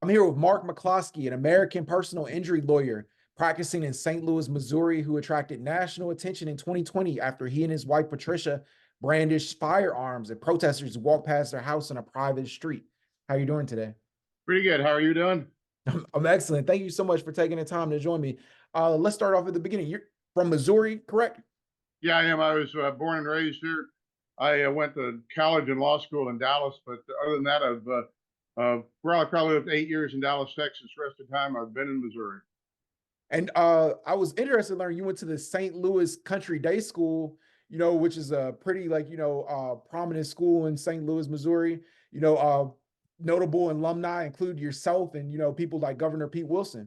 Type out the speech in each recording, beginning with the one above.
I'm here with Mark McCloskey, an American personal injury lawyer practicing in St. Louis, Missouri, who attracted national attention in 2020 after he and his wife, Patricia, brandished firearms at protesters who walked past their house on a private street. How are you doing today? Pretty good. How are you doing? I'm excellent. Thank you so much for taking the time to join me. Let's start off at the beginning. You're from Missouri, correct? Yeah, I am. I was born and raised here. I went to college and law school in Dallas, but other than that, well, I probably lived 8 years in Dallas, Texas. The rest of the time, I've been in Missouri. And I was interested to learn you went to the St. Louis Country Day School, which is a pretty prominent school in St. Louis, Missouri. Notable alumni include yourself and people like Governor Pete Wilson.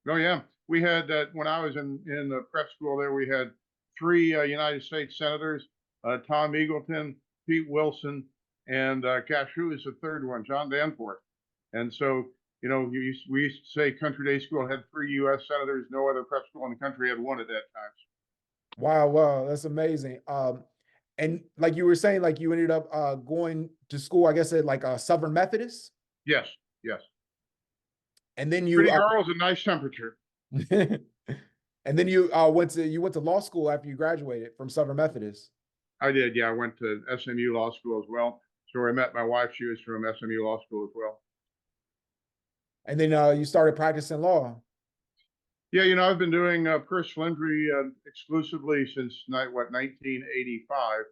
Oh yeah, we had when I was in the prep school there. We had three United States senators: Tom Eagleton, Pete Wilson, and gosh, who is the third one? John Danforth. And so we used to say Country Day School had three U.S. senators. No other prep school in the country had one at that time. Wow, that's amazing. And like you were saying, like you ended up going to school, I guess at like Southern Methodist. Yes, yes. And then you Pretty girls and nice temperature. and then you went to law school after you graduated from Southern Methodist. I did, yeah. I went to SMU Law School as well. So I met my wife. She was from SMU Law School as well. And then you started practicing law. Yeah, I've been doing personal injury exclusively since 1985,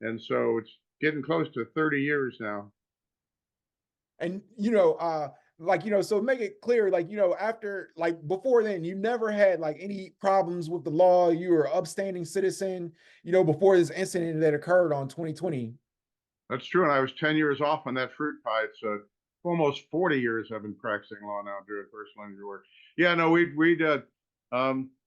and so it's getting close to 30 years now. And so make it clear, after, before then, you never had like any problems with the law. You were an upstanding citizen, before this incident that occurred on 2020. That's true, and I was 10 years off on that fruit pie. It's almost 40 years I've been practicing law now, doing personal injury work. Yeah, no, we'd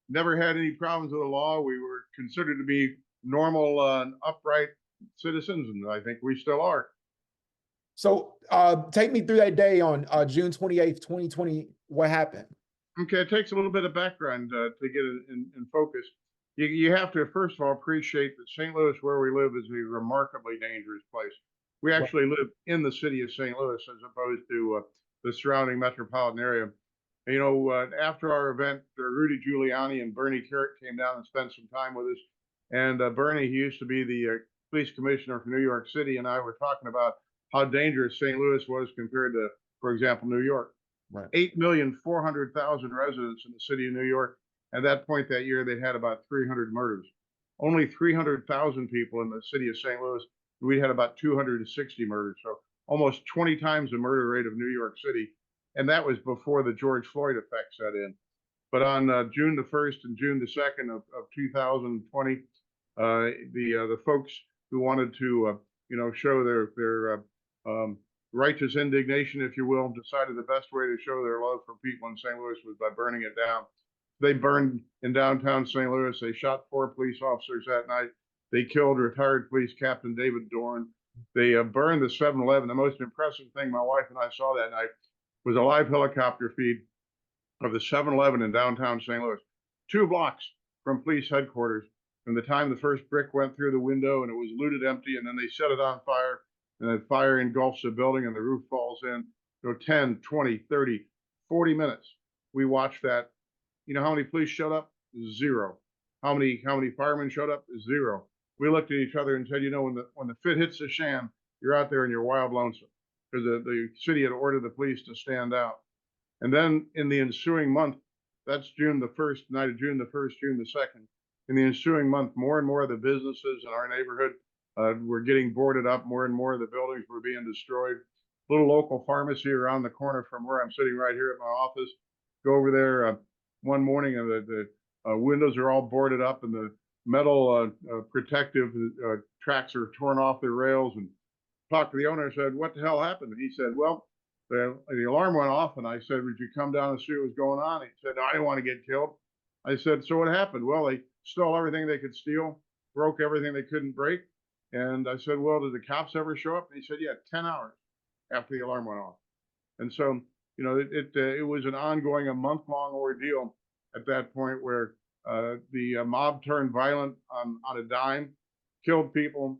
never had any problems with the law. We were considered to be normal, upright citizens, and I think we still are. So take me through that day on June 28th, 2020. What happened? Okay, it takes a little bit of background to get it in focus. You have to, first of all, appreciate that St. Louis, where we live, is a remarkably dangerous place. We actually live in the city of St. Louis as opposed to the surrounding metropolitan area. After our event, Rudy Giuliani and Bernie Carrot came down and spent some time with us. And Bernie, he used to be the police commissioner for New York City, and I were talking about how dangerous St. Louis was compared to, for example, New York. Right. 8,400,000 residents in the city of New York. At that point that year, they had about 300 murders. Only 300,000 people in the city of St. Louis. We had about 260 murders. So almost 20 times the murder rate of New York City. And that was before the George Floyd effect set in. But on June the 1st and June the 2nd of 2020, the folks who wanted to, show their righteous indignation, if you will, decided the best way to show their love for people in St. Louis was by burning it down. They burned in downtown St. Louis. They shot 4 police officers that night. They killed retired police captain David Dorn. They burned the 7-Eleven. The most impressive thing my wife and I saw that night was a live helicopter feed of the 7-Eleven in downtown St. Louis, 2 blocks from police headquarters. From the time the first brick went through the window and it was looted empty, and then they set it on fire, and the fire engulfs the building and the roof falls in. 10, 20, 30, 40 minutes. We watched that. You know how many police showed up? 0. How many firemen showed up? 0. We looked at each other and said, when the fit hits the sham, you're out there and you're wild lonesome, because the city had ordered the police to stand out. And then in the ensuing month, that's June the 1st, night of June the 1st, June the 2nd. In the ensuing month, more and more of the businesses in our neighborhood were getting boarded up. More and more of the buildings were being destroyed. Little local pharmacy around the corner from where I'm sitting right here at my office. Go over there one morning, and the windows are all boarded up, and the metal protective tracks are torn off the rails. And talked to the owner and said, "What the hell happened?" And he said, "Well, the alarm went off." And I said, "Would you come down and see what was going on?" He said, "No, I didn't want to get killed." I said, "So what happened?" "Well, they stole everything they could steal, broke everything they couldn't break." And I said, "Well, did the cops ever show up?" And he said, "Yeah, 10 hours after the alarm went off." And so, it was an ongoing, a month-long ordeal at that point, where the mob turned violent on a dime, killed people,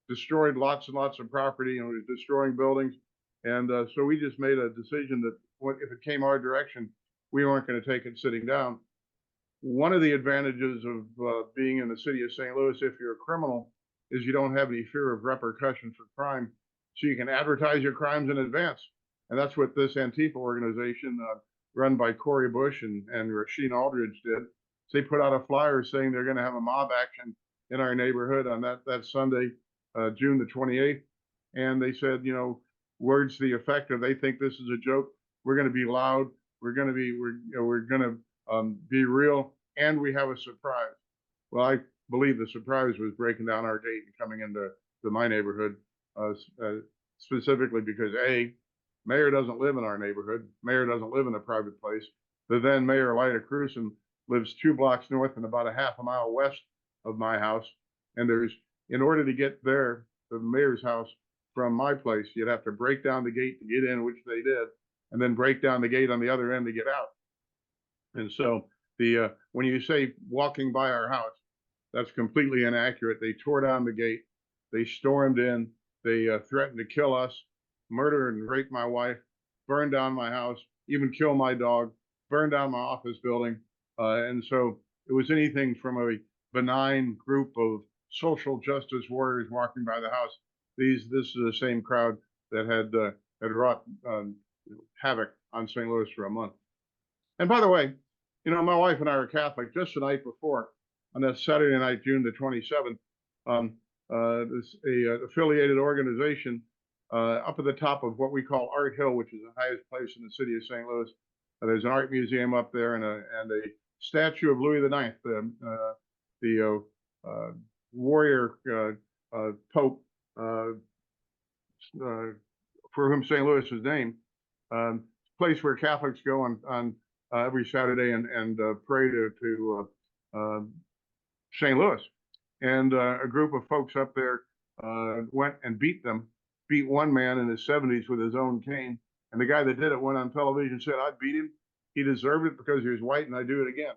destroyed lots and lots of property, and was destroying buildings. And so we just made a decision that if it came our direction, we weren't going to take it sitting down. One of the advantages of being in the city of St. Louis, if you're a criminal, is you don't have any fear of repercussions for crime. So you can advertise your crimes in advance. And that's what this Antifa organization, run by Cori Bush and Rasheen Aldridge, did. So they put out a flyer saying they're going to have a mob action in our neighborhood on that Sunday, June the 28th. And they said, you know, words to the effect of, they think this is a joke. We're going to be loud. We're going to be real, and we have a surprise. Well, I believe the surprise was breaking down our gate and coming into my neighborhood, specifically because Mayor doesn't live in our neighborhood. Mayor doesn't live in a private place. The then Mayor Lyda Crewson lives 2 blocks north and about a half a mile west of my house. And in order to get there, the mayor's house from my place, you'd have to break down the gate to get in, which they did, and then break down the gate on the other end to get out. And so when you say walking by our house, that's completely inaccurate. They tore down the gate. They stormed in. They threatened to kill us, murder and rape my wife, burn down my house, even kill my dog, burn down my office building. And so it was anything from a benign group of social justice warriors walking by the house. This is the same crowd that had wrought havoc on St. Louis for a month. And by the way, you know, my wife and I are Catholic. Just the night before, on that Saturday night, June the 27th, this affiliated organization up at the top of what we call Art Hill, which is the highest place in the city of St. Louis. There's an art museum up there and a statue of Louis IX, the warrior pope for whom St. Louis is named. Place where Catholics go on every Saturday and pray to St. Louis. And a group of folks up there went and beat one man in his 70s with his own cane. And the guy that did it went on television and said, I beat him. He deserved it because he was white, and I do it again.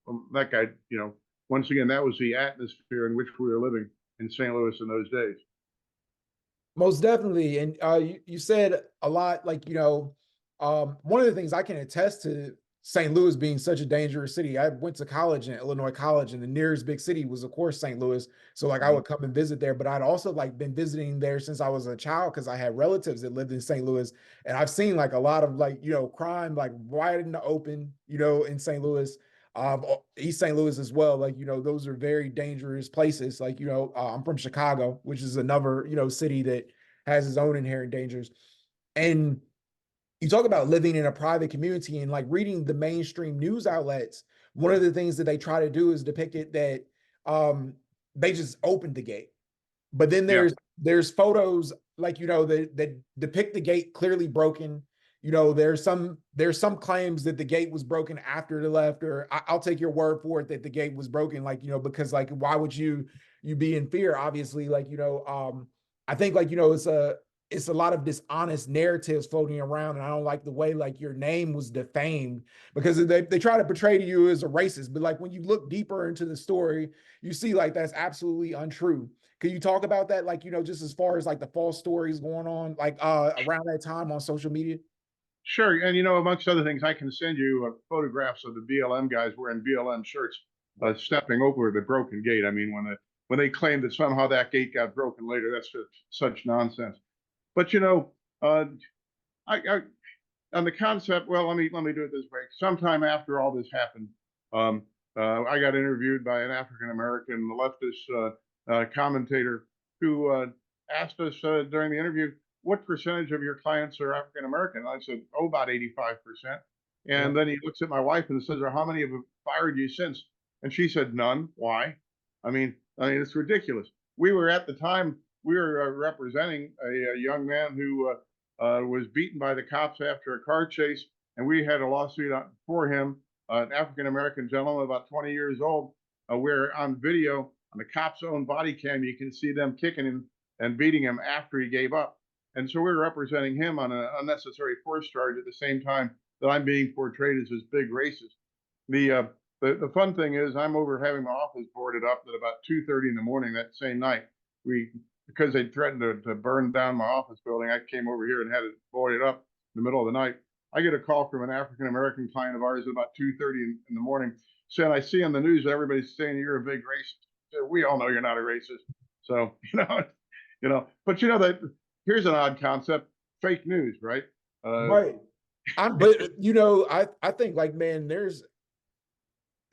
Well, that guy, you know, once again, that was the atmosphere in which we were living in St. Louis in those days. Most definitely. And you said a lot, like, you know, one of the things I can attest to St. Louis being such a dangerous city. I went to college in Illinois College, and the nearest big city was, of course, St. Louis. So like I would come and visit there, but I'd also like been visiting there since I was a child because I had relatives that lived in St. Louis. And I've seen like a lot of like, you know, crime like right in the open, you know, in St. Louis. East St. Louis as well. Like, you know, those are very dangerous places. Like, you know, I'm from Chicago, which is another, you know, city that has its own inherent dangers. And you talk about living in a private community and like reading the mainstream news outlets. One of the things that they try to do is depict it that they just opened the gate. But then there's photos like, you know, that depict the gate clearly broken. You know, there's some claims that the gate was broken after the left, or I'll take your word for it that the gate was broken. Like, you know, because like, why would you be in fear? Obviously, like, you know, I think like, you know, it's a lot of dishonest narratives floating around. And I don't like the way like your name was defamed because they try to portray you as a racist. But like when you look deeper into the story, you see like that's absolutely untrue. Can you talk about that? Like, you know, just as far as like the false stories going on, like around that time on social media? Sure. And, you know, amongst other things, I can send you photographs of the BLM guys wearing BLM shirts, stepping over the broken gate. I mean, when they claim that somehow that gate got broken later, that's just such nonsense. But, you know, I on the concept, well, let me do it this way. Sometime after all this happened, I got interviewed by an African American leftist commentator who asked us during the interview, what percentage of your clients are African American? I said, oh, about 85%. And then he looks at my wife and says, well, how many have fired you since? And she said, none. Why? I mean, it's ridiculous. We were at the time, we were representing a young man who was beaten by the cops after a car chase, and we had a lawsuit for him, an African-American gentleman about 20 years old, where on video, on the cop's own body cam, you can see them kicking him and beating him after he gave up. And so we were representing him on an unnecessary force charge at the same time that I'm being portrayed as this big racist. The fun thing is I'm over having my office boarded up at about 2:30 in the morning that same night. Because they threatened to burn down my office building, I came over here and had it boarded up in the middle of the night. I get a call from an African American client of ours at about 2:30 in the morning saying, "I see on the news everybody's saying you're a big racist." We all know you're not a racist. So, but that here's an odd concept: fake news, right? Right. I think like, man,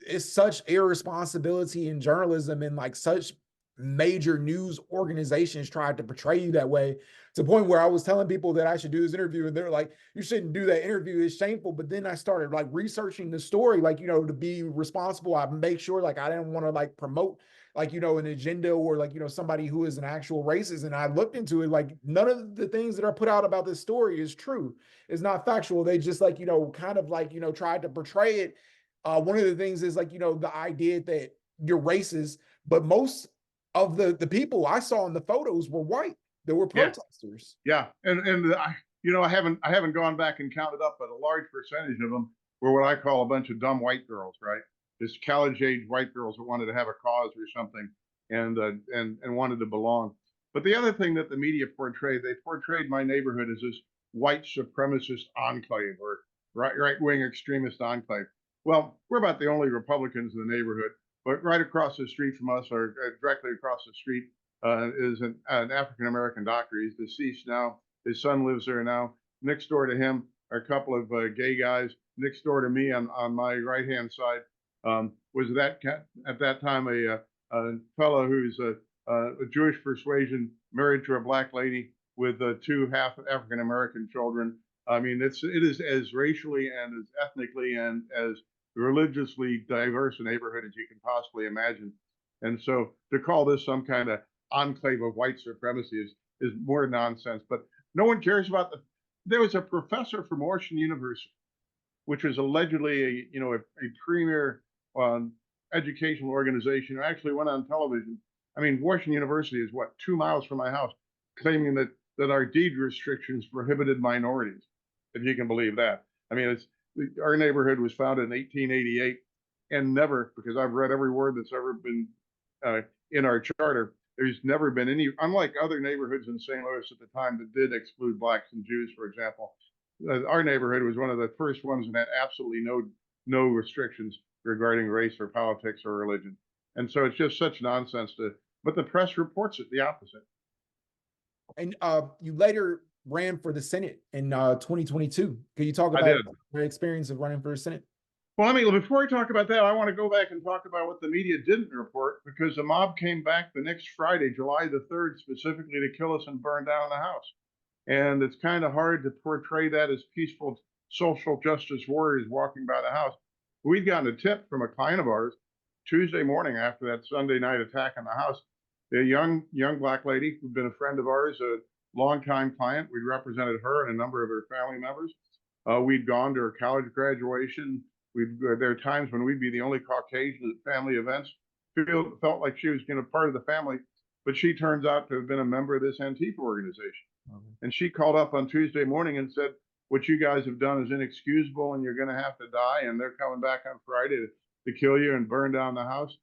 it's such irresponsibility in journalism, and like such major news organizations tried to portray you that way, to the point where I was telling people that I should do this interview and they're like, you shouldn't do that interview, it's shameful. But then I started like researching the story, like, to be responsible. I make sure like I didn't want to like promote like, an agenda, or like, somebody who is an actual racist. And I looked into it, like none of the things that are put out about this story is true. It's not factual. They just like, kind of like, tried to portray it. One of the things is like, the idea that you're racist, but most of the people I saw in the photos were white. They were Yeah, protesters. yeah, and I haven't gone back and counted up, but a large percentage of them were what I call a bunch of dumb white girls, right? Just college age white girls that wanted to have a cause or something, and wanted to belong. But the other thing that the media portrayed, they portrayed my neighborhood as this white supremacist enclave, or right wing extremist enclave. Well, we're about the only Republicans in the neighborhood, but right across the street from us, or directly across the street, is an African American doctor. He's deceased now. His son lives there now. Next door to him are a couple of gay guys. Next door to me on my right hand side was at that time a fellow who's a Jewish persuasion, married to a black lady with two half African American children. I mean, it is as racially and as ethnically and as religiously diverse a neighborhood as you can possibly imagine. And so to call this some kind of enclave of white supremacy is more nonsense. But no one cares about there was a professor from Washington University, which was allegedly a premier educational organization, who actually went on television. I mean, Washington University is what, 2 miles from my house, claiming that our deed restrictions prohibited minorities, if you can believe that. I mean, our neighborhood was founded in 1888, and never, because I've read every word that's ever been in our charter, there's never been any, unlike other neighborhoods in St. Louis at the time that did exclude blacks and Jews, for example. Our neighborhood was one of the first ones that had absolutely no restrictions regarding race or politics or religion. And so it's just such nonsense but the press reports it the opposite. And you later ran for the Senate in 2022. Can you talk I about did. your experience of running for the Senate? Well, I mean, before I talk about that, I want to go back and talk about what the media didn't report, because the mob came back the next Friday, July the 3rd, specifically to kill us and burn down the house. And it's kind of hard to portray that as peaceful social justice warriors walking by the house. We'd gotten a tip from a client of ours Tuesday morning after that Sunday night attack on the house. A young black lady who'd been a friend of ours, a longtime client. We'd represented her and a number of her family members. We'd gone to her college graduation. There are times when we'd be the only Caucasian at family events. Felt like she was part of the family, but she turns out to have been a member of this Antifa organization. And she called up on Tuesday morning and said, "What you guys have done is inexcusable, and you're going to have to die. And they're coming back on Friday to kill you and burn down the house."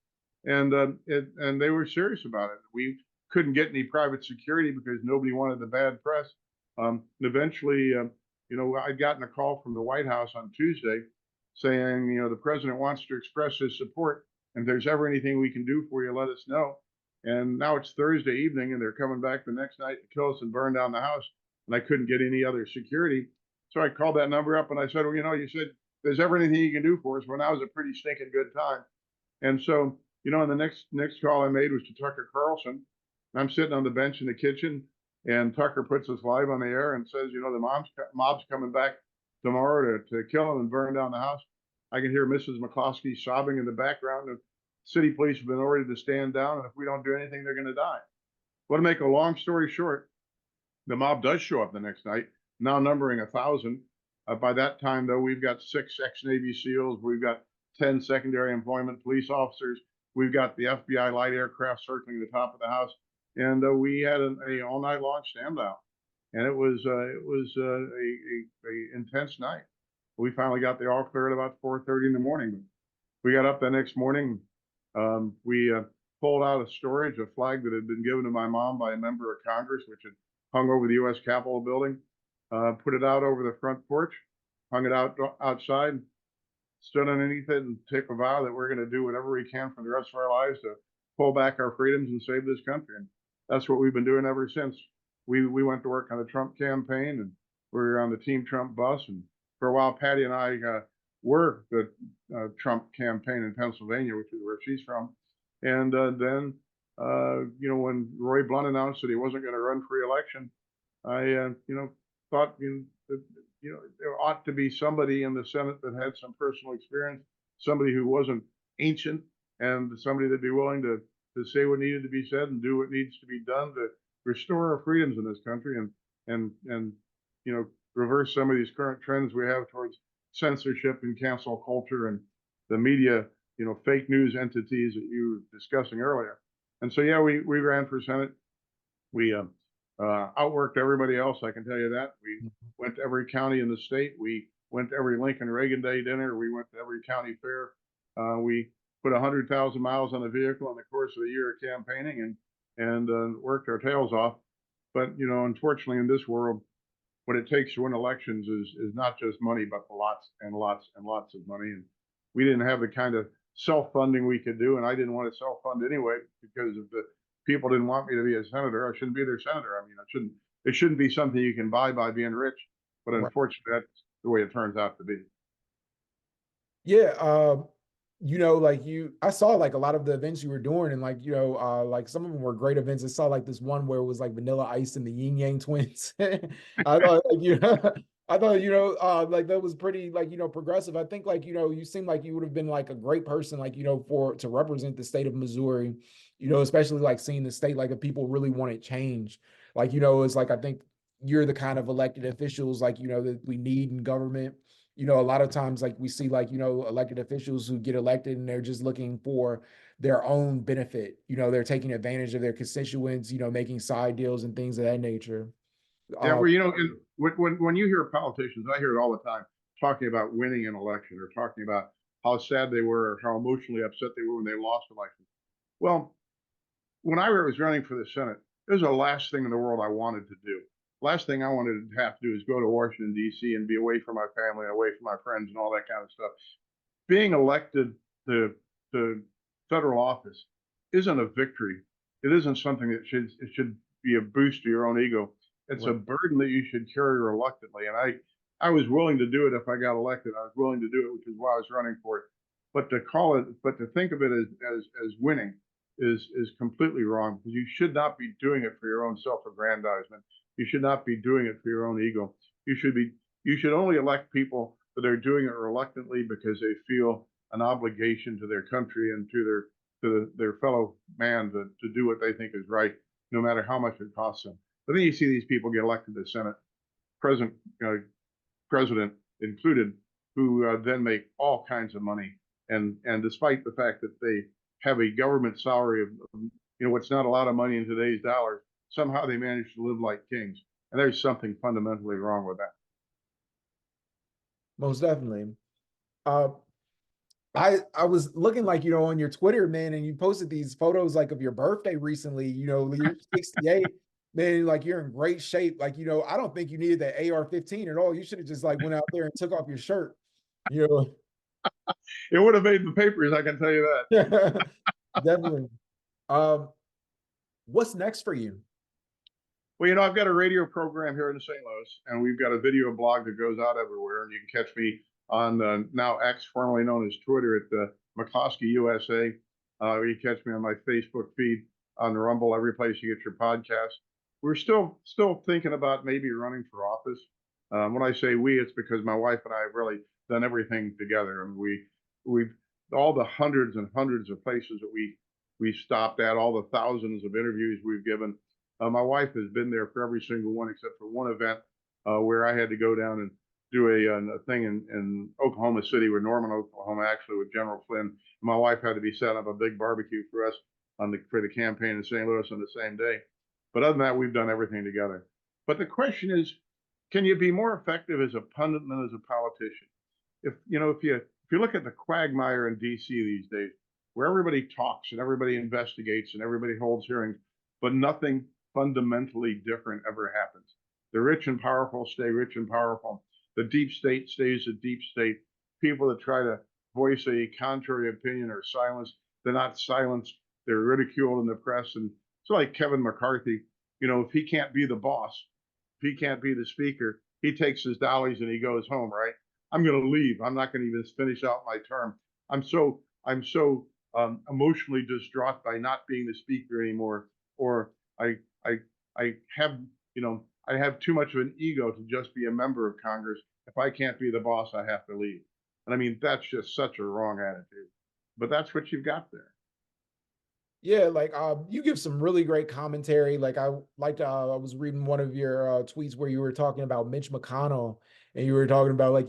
And they were serious about it. We couldn't get any private security because nobody wanted the bad press. And eventually, I'd gotten a call from the White House on Tuesday saying, the president wants to express his support, and if there's ever anything we can do for you, let us know. And now it's Thursday evening, and they're coming back the next night to kill us and burn down the house. And I couldn't get any other security. So I called that number up and I said, "Well, you said there's ever anything you can do for us." Well, now is a pretty stinking good time. And so, and the next call I made was to Tucker Carlson. I'm sitting on the bench in the kitchen, and Tucker puts us live on the air and says, "The mob's coming back tomorrow to kill him and burn down the house." I can hear Mrs. McCloskey sobbing in the background. And city police have been ordered to stand down, and if we don't do anything, they're going to die. Well, to make a long story short, the mob does show up the next night, now numbering 1,000. By that time, though, we've got 6 ex-Navy SEALs. We've got 10 secondary employment police officers. We've got the FBI light aircraft circling the top of the house. And we had an all-night long standout. And it was a intense night. We finally got the all clear at about 4:30 in the morning. We got up the next morning. We pulled out of storage a flag that had been given to my mom by a member of Congress, which had hung over the U.S. Capitol building, put it out over the front porch, hung it outside, stood underneath it, and take a vow that we're going to do whatever we can for the rest of our lives to pull back our freedoms and save this country. And that's what we've been doing ever since. We went to work on the Trump campaign, and we were on the Team Trump bus. And for a while, Patty and I were the Trump campaign in Pennsylvania, which is where she's from. And then, when Roy Blunt announced that he wasn't going to run for re-election, I, thought, that, there ought to be somebody in the Senate that had some personal experience, somebody who wasn't ancient, and somebody that'd be willing to say what needed to be said and do what needs to be done to restore our freedoms in this country and reverse some of these current trends we have towards censorship and cancel culture and the media, fake news entities that you were discussing earlier. And so, yeah, we ran for Senate. We outworked everybody else, I can tell you that. We went to every county in the state. We went to every Lincoln Reagan Day dinner. We went to every county fair. We put 100,000 miles on a vehicle in the course of a year of campaigning and worked our tails off. But, unfortunately, in this world, what it takes to win elections is not just money, but lots and lots and lots of money. And we didn't have the kind of self-funding we could do, and I didn't want to self-fund anyway because if the people didn't want me to be a senator, I shouldn't be their senator. I mean, it shouldn't be something you can buy by being rich. But Right. unfortunately, that's the way it turns out to be. Yeah, I saw like a lot of the events you were doing, and like some of them were great events. I saw like this one where it was like Vanilla Ice and the Yin Yang Twins. I thought, I thought, like that was pretty like, progressive. I think like, you seem like you would have been like a great person, like, for to represent the state of Missouri, especially like seeing the state, like if people really wanted change, like, it's like, I think you're the kind of elected officials like, that we need in government. A lot of times like we see like, elected officials who get elected and they're just looking for their own benefit. They're taking advantage of their constituents, making side deals and things of that nature. Yeah, Uh, well, when you hear politicians, I hear it all the time talking about winning an election or talking about how sad they were or how emotionally upset they were when they lost elections. Well, when I was running for the Senate, it was the last thing in the world I wanted to do. Last thing I wanted to have to do is go to Washington, D.C. and be away from my family, away from my friends and all that kind of stuff. Being elected to federal office isn't a victory. It isn't something that should be a boost to your own ego. It's a right. burden that you should carry reluctantly. And I was willing to do it if I got elected. I was willing to do it, which is why I was running for it. But to think of it as winning is completely wrong, because you should not be doing it for your own self-aggrandizement. You should not be doing it for your own ego. You should only elect people that are doing it reluctantly because they feel an obligation to their country and to their fellow man to do what they think is right, no matter how much it costs them. But then you see these people get elected to Senate, president president included, who then make all kinds of money, and despite the fact that they have a government salary of what's not a lot of money in today's dollars, somehow they manage to live like kings, and there's something fundamentally wrong with that. Most definitely. Uh, I was looking like, on your Twitter, man, and you posted these photos like of your birthday recently, you're 68, man, like you're in great shape. Like, I don't think you needed that AR-15 at all. You should have just like went out there and took off your shirt, you know. It would have made the papers, I can tell you that. Definitely. Um, what's next for you? Well, I've got a radio program here in St. Louis, and we've got a video blog that goes out everywhere. And you can catch me on now X, formerly known as Twitter, at McCloskey USA. You can catch me on my Facebook feed, on Rumble, every place you get your podcast. We're still thinking about maybe running for office. When I say we, it's because my wife and I have really done everything together, and we've all the hundreds and hundreds of places that we stopped at, all the thousands of interviews we've given. My wife has been there for every single one except for one event where I had to go down and do a thing in Oklahoma City, with Norman, Oklahoma, actually, with General Flynn. My wife had to be setting up a big barbecue for us for the campaign in St. Louis on the same day. But other than that, we've done everything together. But the question is, can you be more effective as a pundit than as a politician? If you look at the quagmire in D.C. these days, where everybody talks and everybody investigates and everybody holds hearings, but nothing fundamentally different ever happens. The rich and powerful stay rich and powerful. The deep state stays a deep state. People that try to voice a contrary opinion are silenced. They're not silenced. They're ridiculed in the press. And it's like Kevin McCarthy. If he can't be the boss, if he can't be the speaker, he takes his dollies and he goes home, right? I'm going to leave. I'm not going to even finish out my term. I'm so emotionally distraught by not being the speaker anymore, or I I I have I have too much of an ego to just be a member of Congress. If I can't be the boss, I have to leave. And I mean, that's just such a wrong attitude. But that's what you've got there. Yeah, like you give some really great commentary. Like I liked I was reading one of your tweets where you were talking about Mitch McConnell and you were talking about like,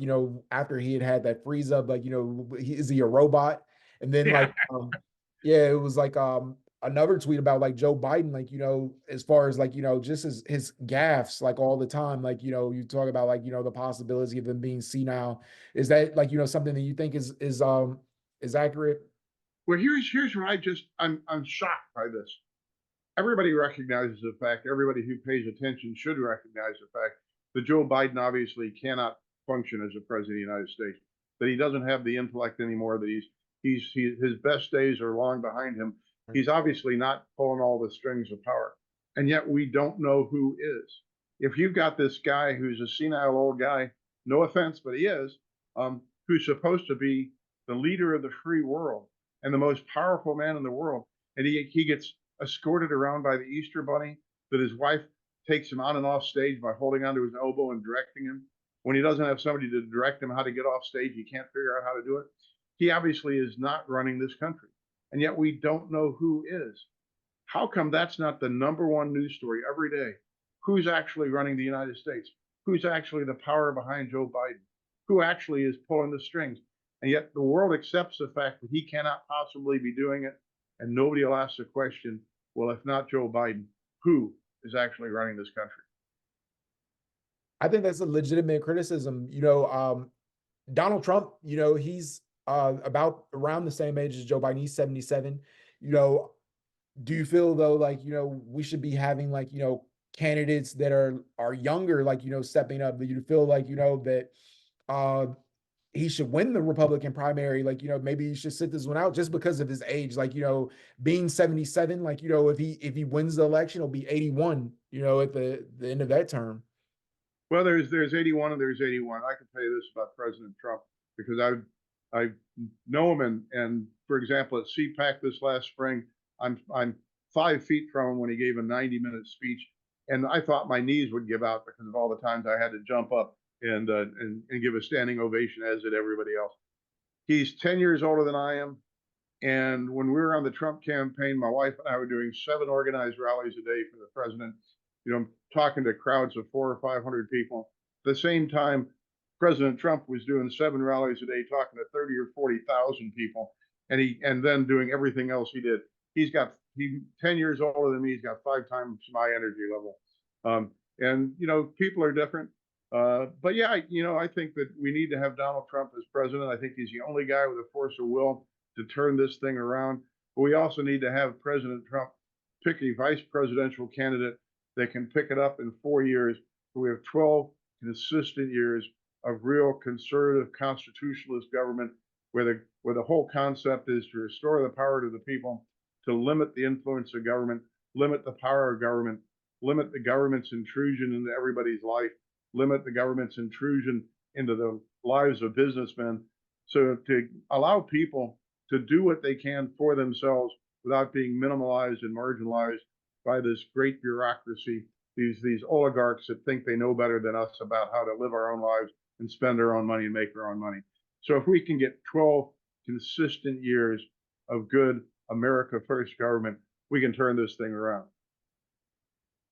after he had that freeze up, like, is he a robot? And then Yeah. like yeah, it was like another tweet about like Joe Biden, like, as far as like, just his gaffes like all the time, like, you talk about like, the possibility of him being senile. Is that like, something that you think is accurate? Well, here's where I'm shocked by this. Everybody recognizes the fact, everybody who pays attention should recognize the fact that Joe Biden obviously cannot function as a president of the United States, that he doesn't have the intellect anymore, that his best days are long behind him. He's obviously not pulling all the strings of power. And yet we don't know who is. If you've got this guy who's a senile old guy, no offense, but he is, who's supposed to be the leader of the free world and the most powerful man in the world, and he gets escorted around by the Easter Bunny, that his wife takes him on and off stage by holding onto his elbow and directing him. When he doesn't have somebody to direct him how to get off stage, he can't figure out how to do it. He obviously is not running this country. And yet we don't know who is. How come that's not the number one news story every day? Who's actually running the United States? Who's actually the power behind Joe Biden? Who actually is pulling the strings? And yet the world accepts the fact that he cannot possibly be doing it. And nobody will ask the question, well, if not Joe Biden, who is actually running this country? I think that's a legitimate criticism. Donald Trump, he's about around the same age as Joe Biden. He's 77. You know, do you feel though like, we should be having like, candidates that are younger, like, stepping up? Do you feel like, that uh he should win the Republican primary? Like, maybe he should sit this one out just because of his age. Like, being 77, like, if he wins the election, he'll be 81, at the end of that term. Well, there's 81 and there's 81. I can tell you this about President Trump because I know him, and for example at CPAC this last spring, I'm 5 feet from him when he gave a 90-minute speech, and I thought my knees would give out because of all the times I had to jump up and give a standing ovation, as did everybody else. He's 10 years older than I am. And when we were on the Trump campaign, my wife and I were doing 7 organized rallies a day for the president, talking to crowds of 400 or 500 people. At the same time, President Trump was doing 7 rallies a day, talking to 30 or 40,000 people, and then doing everything else he did. He's 10 years older than me. He's got 5 times my energy level. And people are different. But yeah, I think that we need to have Donald Trump as president. I think he's the only guy with a force of will to turn this thing around. But we also need to have President Trump pick a vice presidential candidate that can pick it up in 4 years. We have 12 consistent years of real conservative constitutionalist government where the whole concept is to restore the power to the people, to limit the influence of government, limit the power of government, limit the government's intrusion into everybody's life, limit the government's intrusion into the lives of businessmen. So to allow people to do what they can for themselves without being minimalized and marginalized by this great bureaucracy, these oligarchs that think they know better than us about how to live our own lives and spend our own money and make our own money. So if we can get 12 consistent years of good America First government, we can turn this thing around.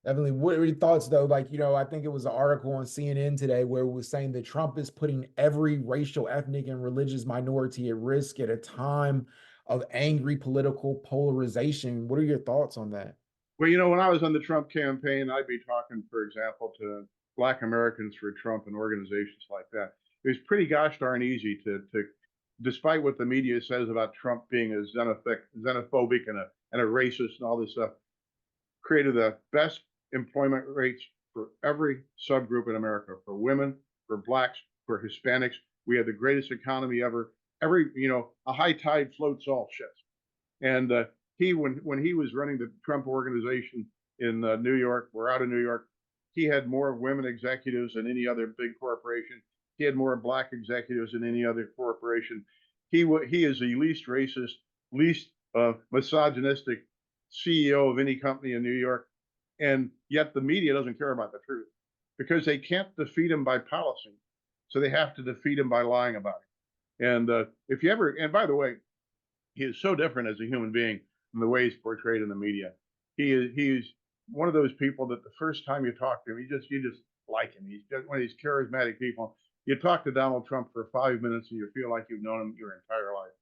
Definitely. What are your thoughts though? Like, I think it was an article on CNN today where it was saying that Trump is putting every racial, ethnic, and religious minority at risk at a time of angry political polarization. What are your thoughts on that? Well, when I was on the Trump campaign, I'd be talking, for example, to Black Americans for Trump and organizations like that. It was pretty gosh darn easy to despite what the media says about Trump being a xenophobic and a racist and all this stuff, created the best employment rates for every subgroup in America, for women, for blacks, for Hispanics. We had the greatest economy ever. A high tide floats all ships. And when he was running the Trump organization in New York, we're out of New York, he had more women executives than any other big corporation. He had more black executives than any other corporation. He is the least racist, least misogynistic CEO of any company in New York, and yet the media doesn't care about the truth because they can't defeat him by policy, so they have to defeat him by lying about it. And and by the way, he is so different as a human being from the way he's portrayed in the media. He's one of those people that the first time you talk to him, you just like him. He's just one of these charismatic people. You talk to Donald Trump for 5 minutes and you feel like you've known him your entire life.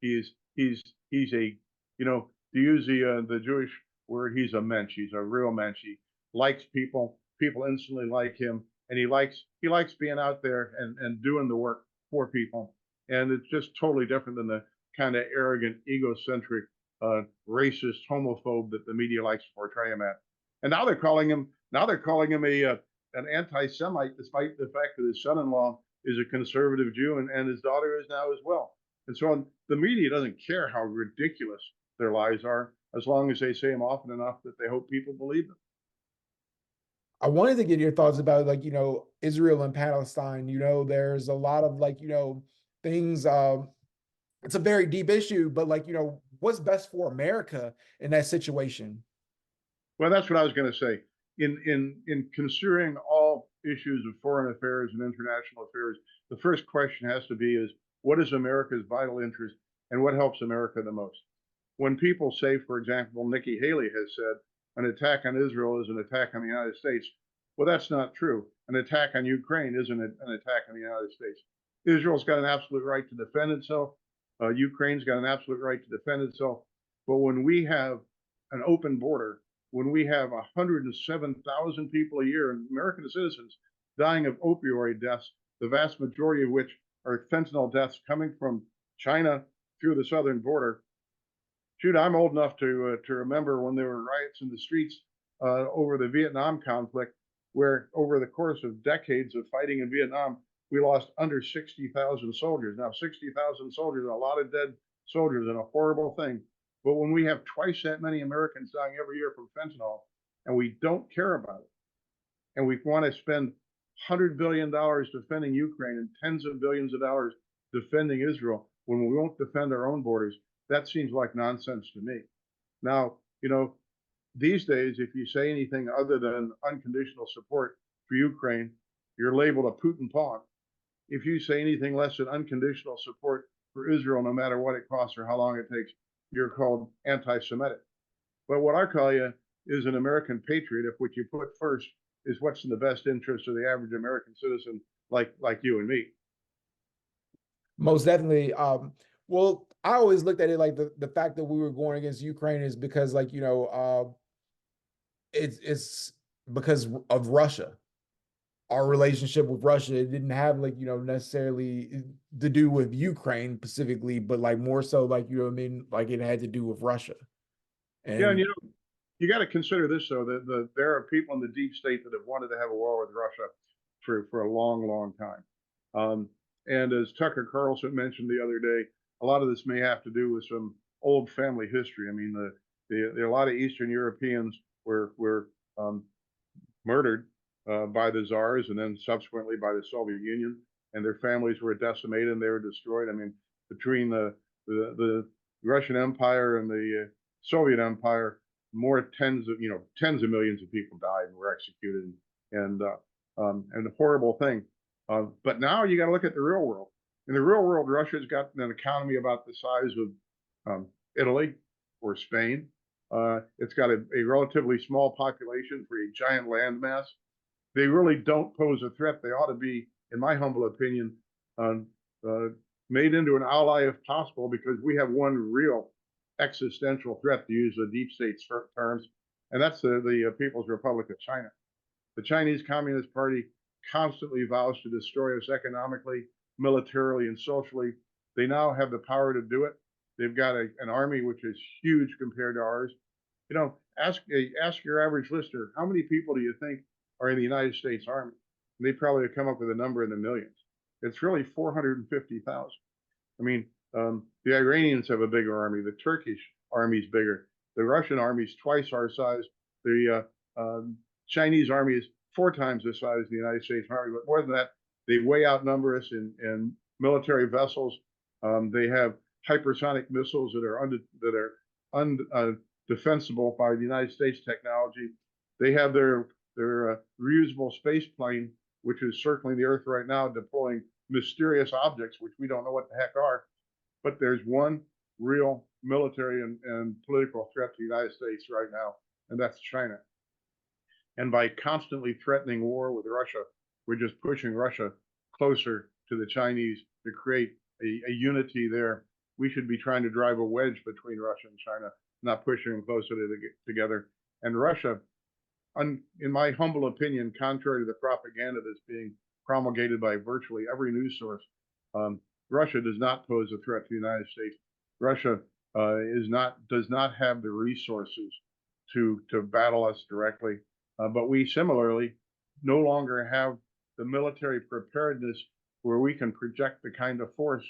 He's a, to use the Jewish word, he's a mensch. He's a real mensch. He likes people. People instantly like him, and he likes being out there and doing the work for people. And it's just totally different than the kind of arrogant, egocentric, racist, homophobe that the media likes to portray him at. And now they're calling him an anti-Semite, despite the fact that his son-in-law is a conservative Jew and his daughter is now as well. And so the media doesn't care how ridiculous their lies are, as long as they say them often enough that they hope people believe them. I wanted to get your thoughts about Israel and Palestine. There's a lot of things. It's a very deep issue, but what's best for America in that situation? Well, that's what I was going to say. In considering all issues of foreign affairs and international affairs, the first question has to be is what is America's vital interest and what helps America the most? When people say, for example, Nikki Haley has said an attack on Israel is an attack on the United States. Well, that's not true. An attack on Ukraine isn't an attack on the United States. Israel's got an absolute right to defend itself. Ukraine's got an absolute right to defend itself. But when we have an open border, when we have 107,000 people a year, American citizens, dying of opioid deaths, the vast majority of which are fentanyl deaths coming from China through the southern border. Shoot, I'm old enough to remember when there were riots in the streets over the Vietnam conflict, where over the course of decades of fighting in Vietnam, we lost under 60,000 soldiers. Now, 60,000 soldiers, a lot of dead soldiers, and a horrible thing. But when we have twice that many Americans dying every year from fentanyl, and we don't care about it, and we want to spend $100 billion defending Ukraine and tens of billions of dollars defending Israel when we won't defend our own borders, that seems like nonsense to me. Now, these days, if you say anything other than unconditional support for Ukraine, you're labeled a Putin pawn. If you say anything less than unconditional support for Israel, no matter what it costs or how long it takes, you're called anti-Semitic. But what I call you is an American patriot if what you put first is what's in the best interest of the average American citizen like you and me. Most definitely. Well, I always looked at it like the fact that we were going against Ukraine is because it's because of Russia. Our relationship with Russia, it didn't have necessarily to do with Ukraine specifically, but more so what I mean, it had to do with Russia. Yeah, and And you got to consider this though, that there are people in the deep state that have wanted to have a war with Russia for a long, long time. And as Tucker Carlson mentioned the other day, a lot of this may have to do with some old family history. I mean, a lot of Eastern Europeans were murdered by the czars and then subsequently by the Soviet Union, and their families were decimated and they were destroyed. I mean, between the Russian Empire and the Soviet Empire, tens of millions of people died and were executed, and a horrible thing. But now you got to look at the real world. In the real world, Russia's got an economy about the size of Italy or Spain. It's got a relatively small population for a giant landmass. They really don't pose a threat. They ought to be, in my humble opinion, made into an ally if possible, because we have one real existential threat, to use the deep state's terms, and that's the People's Republic of China. The Chinese Communist Party constantly vows to destroy us economically, militarily, and socially. They now have the power to do it. They've got an army which is huge compared to ours. Ask your average listener, how many people do you think are in the United States Army? and they probably have come up with a number in the millions. It's really 450,000. I mean, the Iranians have a bigger army. The Turkish army's bigger. The Russian army's twice our size. The Chinese army is 4 times the size of the United States Army. But more than that, they way outnumber us in military vessels. They have hypersonic missiles that are undefensible by the United States technology. They have their reusable space plane, which is circling the Earth right now, deploying mysterious objects, which we don't know what the heck are. But there's one real military and political threat to the United States right now, and that's China. And by constantly threatening war with Russia, we're just pushing Russia closer to the Chinese to create a unity there. We should be trying to drive a wedge between Russia and China, not pushing them closer together. And Russia, in my humble opinion, contrary to the propaganda that's being promulgated by virtually every news source, Russia does not pose a threat to the United States. Russia does not have the resources to battle us directly. But we similarly no longer have the military preparedness where we can project the kind of force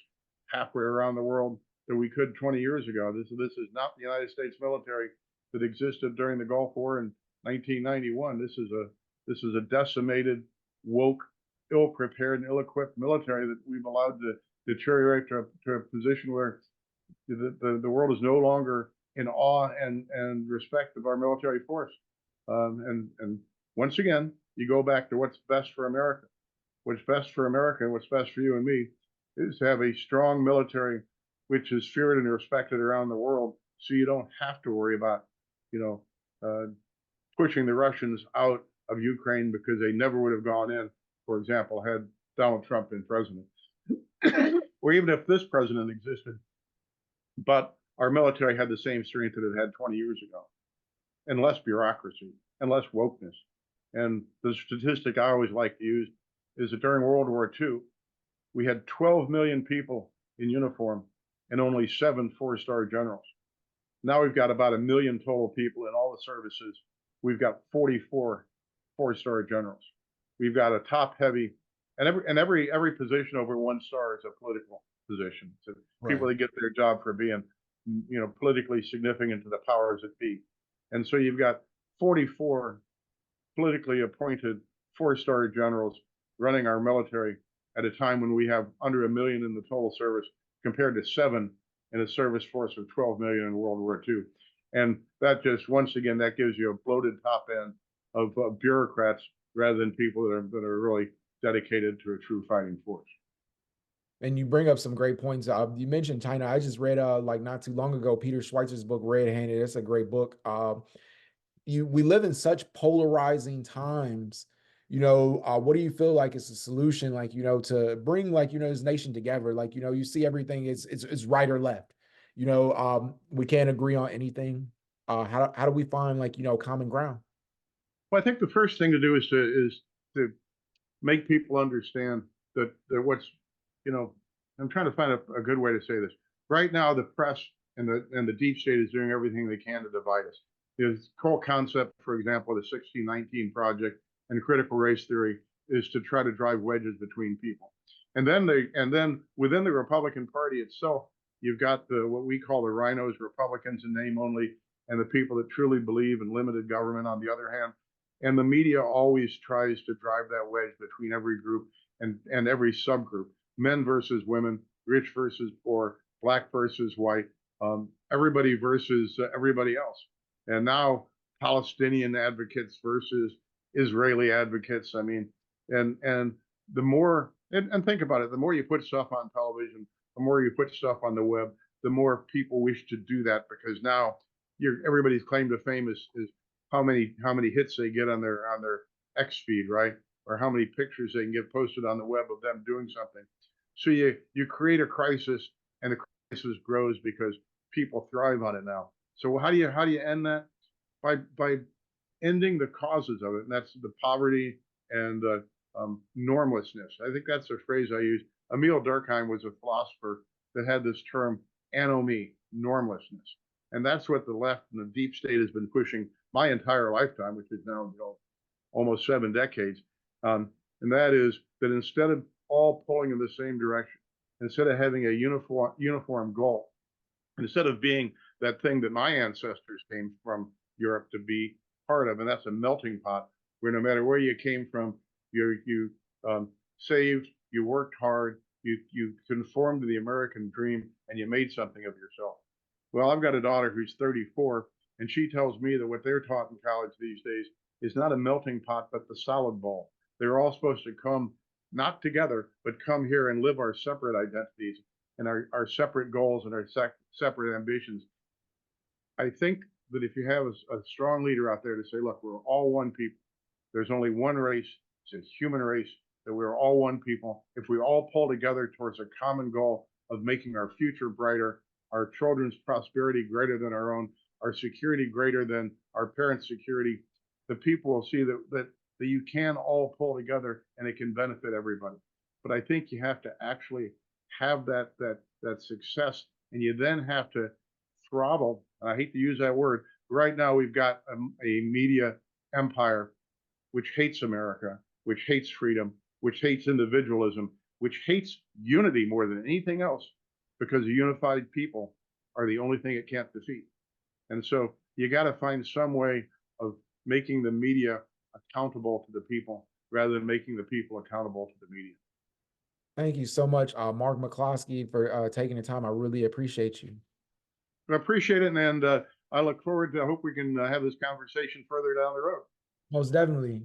halfway around the world that we could 20 years ago. This is not the United States military that existed during the Gulf War in 1991. This is a decimated, woke, ill-prepared, and ill-equipped military that we've allowed to deteriorate to a position where the world is no longer in awe and respect of our military force. And once again, you go back to what's best for America. What's best for America and what's best for you and me is to have a strong military which is feared and respected around the world, so you don't have to worry about, pushing the Russians out of Ukraine, because they never would have gone in, for example, had Donald Trump been president. Or even if this president existed, but our military had the same strength that it had 20 years ago, and less bureaucracy and less wokeness. And the statistic I always like to use is that during World War II, we had 12 million people in uniform and only 7 4-star generals. Now we've got about 1 million total people in all the services. We've got 44 4-star generals. We've got a top-heavy, and every position over 1 star is a political position. So people that get their job for being, politically significant to the powers that be. And so you've got 44 politically appointed 4-star generals running our military at a time when we have under 1 million in the total service, compared to 7 in a service force of 12 million in World War II. And that just, once again, that gives you a bloated top end of bureaucrats rather than people that are really dedicated to a true fighting force. And you bring up some great points. You mentioned China. I just read like not too long ago Peter Schweizer's book Red Handed. It's a great book. We live in such polarizing times. What do you feel like is a solution, like, to bring, like, this nation together? Like, you see everything is right or left. We can't agree on anything. How do we find, like, common ground? Well, I think the first thing to do is to make people understand that what's, I'm trying to find a good way to say this. Right now, the press and the deep state is doing everything they can to divide us. His whole concept, for example, the 1619 Project and critical race theory is to try to drive wedges between people. And then within the Republican Party itself, you've got what we call the rhinos, Republicans in name only, and the people that truly believe in limited government on the other hand. And the media always tries to drive that wedge between every group and every subgroup, men versus women, rich versus poor, black versus white, everybody versus everybody else. And now Palestinian advocates versus Israeli advocates. I mean, and the more, and think about it, the more you put stuff on television, the more you put stuff on the web, the more people wish to do that, because now everybody's claim to fame is how many hits they get on their X feed, right? Or how many pictures they can get posted on the web of them doing something. So you create a crisis, and the crisis grows because people thrive on it now. So how do you end that? By ending the causes of it, and that's the poverty and the normlessness. I think that's a phrase I use. Emil Durkheim was a philosopher that had this term anomie, normlessness, and that's what the left and the deep state has been pushing my entire lifetime, which is now almost 7 decades. And and that is that instead of all pulling in the same direction, instead of having a uniform goal, instead of being that thing that my ancestors came from Europe to be part of, and that's a melting pot where no matter where you came from, you saved, you worked hard, you conformed to the American dream, and you made something of yourself. Well, I've got a daughter who's 34, and she tells me that what they're taught in college these days is not a melting pot, but the solid ball. They're all supposed to come not together, but come here and live our separate identities and our separate goals and our separate ambitions. I think that if you have a strong leader out there to say, look, we're all one people. There's only one race. It's a human race, that we're all one people. If we all pull together towards a common goal of making our future brighter, our children's prosperity greater than our own, our security greater than our parents' security, the people will see that you can all pull together and it can benefit everybody. But I think you have to actually have that success, and you then have to throttle. And I hate to use that word. Right now, we've got a media empire which hates America, which hates freedom, which hates individualism, which hates unity more than anything else, because unified people are the only thing it can't defeat. And so you got to find some way of making the media accountable to the people rather than making the people accountable to the media. Thank you so much, Mark McCloskey, for taking the time. I really appreciate you. I appreciate it, and I look forward to. I hope we can have this conversation further down the road. Most definitely.